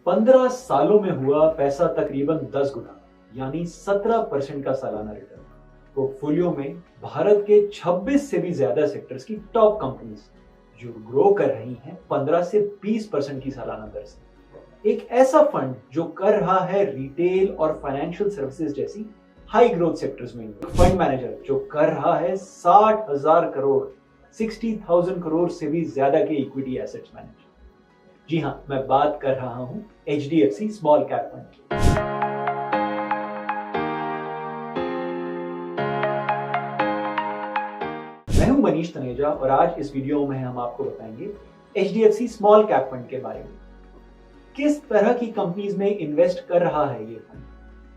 15 सालों में हुआ पैसा तकरीबन 10 गुना यानी 17% का सालाना रिटर्न। पोर्टफोलियो में भारत के 26 से भी ज्यादा सेक्टर्स की टॉप कंपनीज जो ग्रो कर रही हैं 15 से 20% की सालाना दर से। एक ऐसा फंड जो कर रहा है रिटेल और फाइनेंशियल सर्विसेज जैसी हाई ग्रोथ सेक्टर्स में। फंड मैनेजर जो कर रहा है 60,000 करोड़ 60,000 करोड़ से भी ज्यादा के इक्विटी एसेट्स मैनेज। जी हाँ, मैं बात कर रहा हूं HDFC स्मॉल कैप फंड की। मैं हूं मनीष तनेजा और आज इस वीडियो में हम आपको बताएंगे HDFC स्मॉल कैप फंड के बारे में। किस तरह की कंपनीज में इन्वेस्ट कर रहा है ये फंड,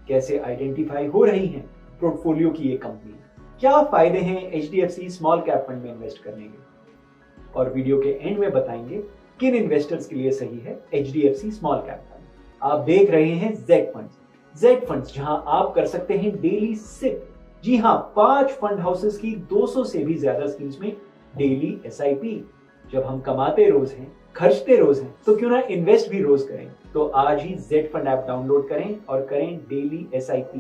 कैसे आइडेंटिफाई हो रही हैं पोर्टफोलियो की ये कंपनी, क्या फायदे हैं HDFC स्मॉल कैप फंड में इन्वेस्ट करने के, और वीडियो के एंड में बताएंगे किन इन्वेस्टर्स के लिए सही है HDFC स्मॉल कैप फंड। आप देख रहे हैं जेड फंड्स जहां आप कर सकते हैं डेली सिप। जी हां, 5 फंड हाउसेस की 200 से भी ज्यादा स्कीम्स में डेली SIP। जब हम कमाते रोज हैं, खर्चते रोज हैं, तो क्यों ना इन्वेस्ट भी रोज करें। तो आज ही जेड फंड ऐप डाउनलोड करें और करें डेली SIP।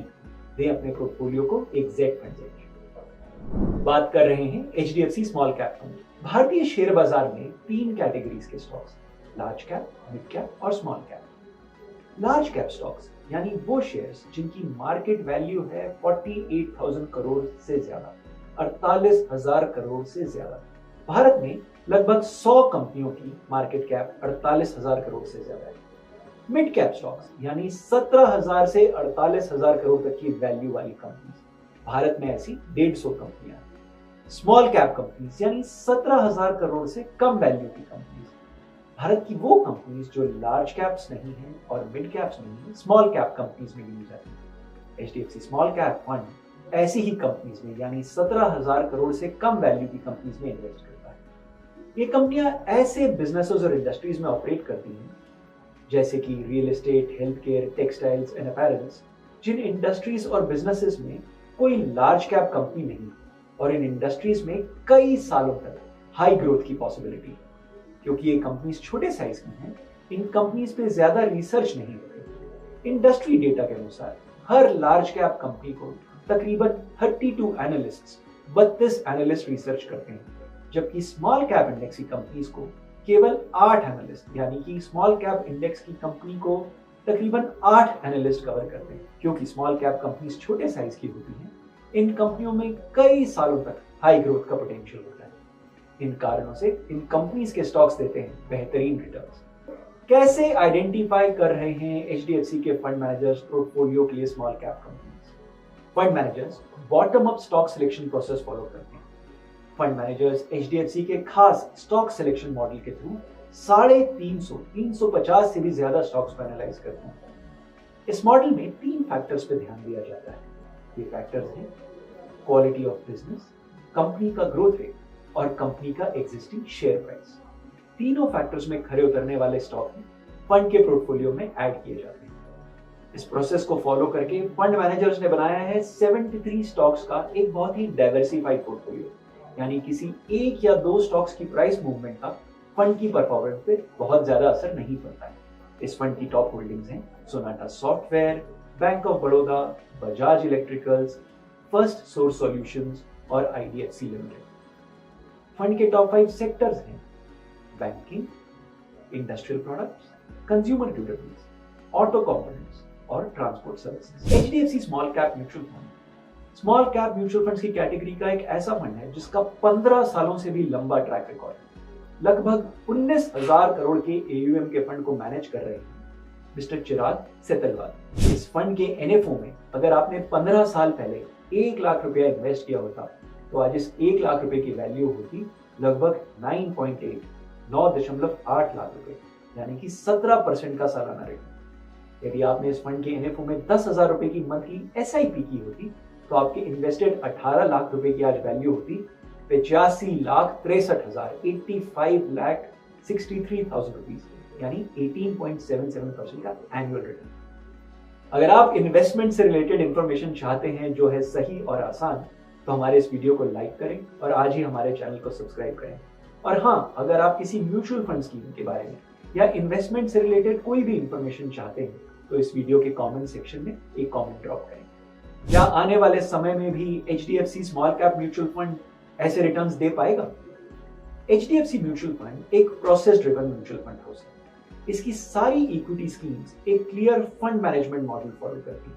दें अपने पोर्टफोलियो को एक जेड फंड से। बात कर रहे हैं HDFC स्मॉल कैप फंड। भारतीय शेयर बाजार में 3 कैटेगरीज के stocks, large cap, mid cap और small cap. Large cap stocks यानी वो शेयर्स जिनकी मार्केट वैल्यू है 48,000 करोड़ से ज्यादा, 48,000 करोड़ से ज्यादा। भारत में लगभग 100 कंपनियों की मार्केट कैप 48,000 करोड़ से ज्यादा है। मिड कैप स्टॉक्स यानी 17,000 से 48,000 करोड़ तक की वैल्यू वाली कंपनी, भारत में ऐसी 150 कंपनियां। स्मॉल कैप कंपनीज यानी 17,000 करोड़ से कम वैल्यू की कंपनीज, भारत की वो कंपनीज जो लार्ज कैप्स नहीं है और मिड कैप्स नहीं है, स्मॉल कैप कंपनीज में गिनी जाती है। HDFC स्मॉल कैप फंड ऐसी ही कंपनीज में यानी 17,000 करोड़ से कम वैल्यू की कंपनीज में इन्वेस्ट करता है। ये कंपनियां ऐसे बिजनेसेस और इंडस्ट्रीज में ऑपरेट करती हैं जैसे कि real estate, health care, textiles and apparels, जिन इंडस्ट्रीज और बिजनेसेस में कोई लार्ज कैप कंपनी नहीं और इन इंडस्ट्रीज में कई सालों तक हाई ग्रोथ की पॉसिबिलिटी है। क्योंकि ये कंपनीज छोटे साइज की हैं, इन कंपनीज पे ज्यादा रिसर्च नहीं होती। इंडस्ट्री डेटा के अनुसार हर लार्ज कैप कंपनी को तकरीबन 32 एनालिस्ट्स 32 एनालिस्ट रिसर्च करते हैं, जबकि स्मॉल कैप इंडेक्स की कंपनीज को केवल 8 एनालिस्ट, यानी कि स्मॉल कैप इंडेक्स की कंपनी को तकरीबन 8 एनालिस्ट कवर करते हैं। क्योंकि स्मॉल कैप कंपनीज छोटे साइज की होती हैं, इन कंपनियों में कई सालों तक हाई ग्रोथ का पोटेंशियल होता है। इन कारणों से इन कंपनीज के स्टॉक्स देते हैं बेहतरीन रिटर्न्स। कैसे आइडेंटिफाई कर रहे हैं HDFC के फंड मैनेजर्स पोर्टफोलियो के लिए small cap companies? Fund managers bottom up stock selection process follow करते हैं। फंड मैनेजर्स HDFC के खास स्टॉक सिलेक्शन मॉडल के थ्रू 350 से भी ज्यादा स्टॉक्स को एनालाइज करते हैं। इस मॉडल में 3 फैक्टर्स पे ध्यान दिया जाता है। ये फैक्टर्स हैं क्वालिटी ऑफ बिजनेस, कंपनी का ग्रोथ रेट और कंपनी का एग्जिस्टिंग शेयर प्राइस। तीनों फैक्टर्स में खरे उतरने वाले स्टॉक फंड के पोर्टफोलियो में ऐड किए जाते हैं। इस प्रोसेस को फॉलो करके फंड मैनेजर्स ने बनाया है 73 स्टॉक्स का एक बहुत ही डाइवर्सिफाइड पोर्टफोलियो, यानी किसी एक या 2 स्टॉक्स की प्राइस मूवमेंट का फंड की परफॉर्मेंस पे बहुत ज्यादा असर नहीं पड़ता है। इस फंड की टॉप होल्डिंग्स हैं Sonata software, bank of Baroda, Bajaj electricals, first source solutions और IDFC लिमिटेड। फंड के टॉप 5 सेक्टर्स हैं banking, industrial products, consumer durables, auto components और transport services. HDFC small cap mutual fund small cap mutual funds की category का एक ऐसा fund है जिसका 15 सालों से भी लंबा ट्रैक रिकॉर्ड है। लगभग 19,000 करोड़ के AUM के फंड को मैनेज कर रहे हैं मिस्टर चिराग सेतलवाल। इस फंड के NFO में अगर आपने 15 साल पहले 1 लाख रुपया इन्वेस्ट किया होता तो आज इस 1 लाख रुपए की वैल्यू होती लगभग 9.8 लाख रुपए, यानी कि 17% का सालाना रिटर्न। यदि आपने इस फंड के NFO में 10,000 रुपए की मंथली SIP की होती तो आपके इन्वेस्टेड 18 लाख रुपए की आज वैल्यू होती 85,63,000 85,63,000 रुपीज, यानी 18.77% का एनुअल रिटर्न। अगर आप इन्वेस्टमेंट से रिलेटेड इंफॉर्मेशन चाहते हैं जो है सही और आसान, तो हमारे इस वीडियो को लाइक करें और आज ही हमारे चैनल को सब्सक्राइब करें। और हाँ, अगर आप किसी म्यूचुअल फंड स्कीम के बारे में या इन्वेस्टमेंट से रिलेटेड कोई भी इंफॉर्मेशन चाहते हैं तो इस वीडियो के कमेंट सेक्शन में एक कमेंट ड्रॉप करें। क्या आने वाले समय में भी HDFC small cap mutual fund ऐसे रिटर्न्स दे पाएगा? HDFC म्यूचुअल फंड एक process driven mutual fund house है। इसकी सारी इक्विटी स्कीम्स एक clear fund management model follow करती है।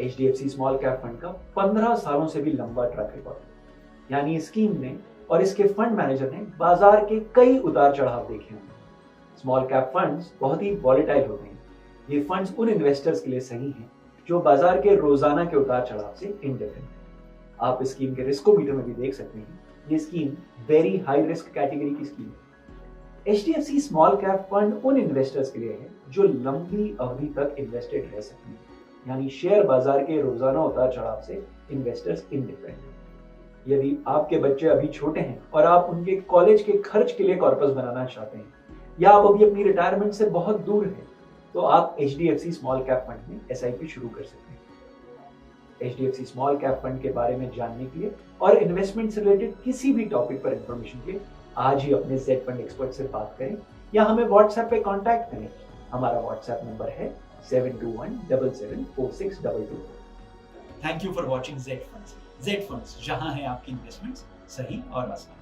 HDFC स्मॉल कैप फंड का 15 सालों से भी लंबा ट्रैक रिकॉर्ड है, यानी इस स्कीम ने और इसके फंड मैनेजर ने बाजार के कई उतार चढ़ाव देखे हैं। स्मॉल कैप फंड्स बहुत ही वॉलेटाइल होते हैं। ये फंड्स उन इन्वेस्टर्स के लिए सही हैं जो बाजार के रोजाना के उतार चढ़ाव से इंडिफरेंट है। आप इस स्कीम के रिस्कोमीटर में भी देख सकते हैं। ये scheme very high risk category की स्कीम है। HDFC स्मॉल कैप फंड उन इन्वेस्टर्स के लिए है जो लंबी अवधि तक इन्वेस्टेड रह सकते हैं, यानी शेयर बाजार के रोजाना उतार चढ़ाव से इन्वेस्टर्स इंडिफरेंट हैं। यदि आपके बच्चे अभी छोटे हैं और आप उनके कॉलेज के खर्च के लिए कॉर्पस बनाना चाहते हैं या आप अभी अपनी रिटायरमेंट से बहुत दूर हैं, तो आप HDFC स्मॉल कैप फंड में SIP शुरू कर सकते हैं। HDFC स्मॉल कैप फंड के बारे में जानने के लिए और इन्वेस्टमेंट से रिलेटेड किसी भी टॉपिक पर इंफॉर्मेशन के लिए आज ही अपने Z फंड एक्सपर्ट से बात करें या हमें व्हाट्सएप पे कांटेक्ट करें। हमारा व्हाट्सएप नंबर है 7217746222। Thank you for watching Z funds. Z funds, जहां है आपकी इन्वेस्टमेंट्स सही और आसान।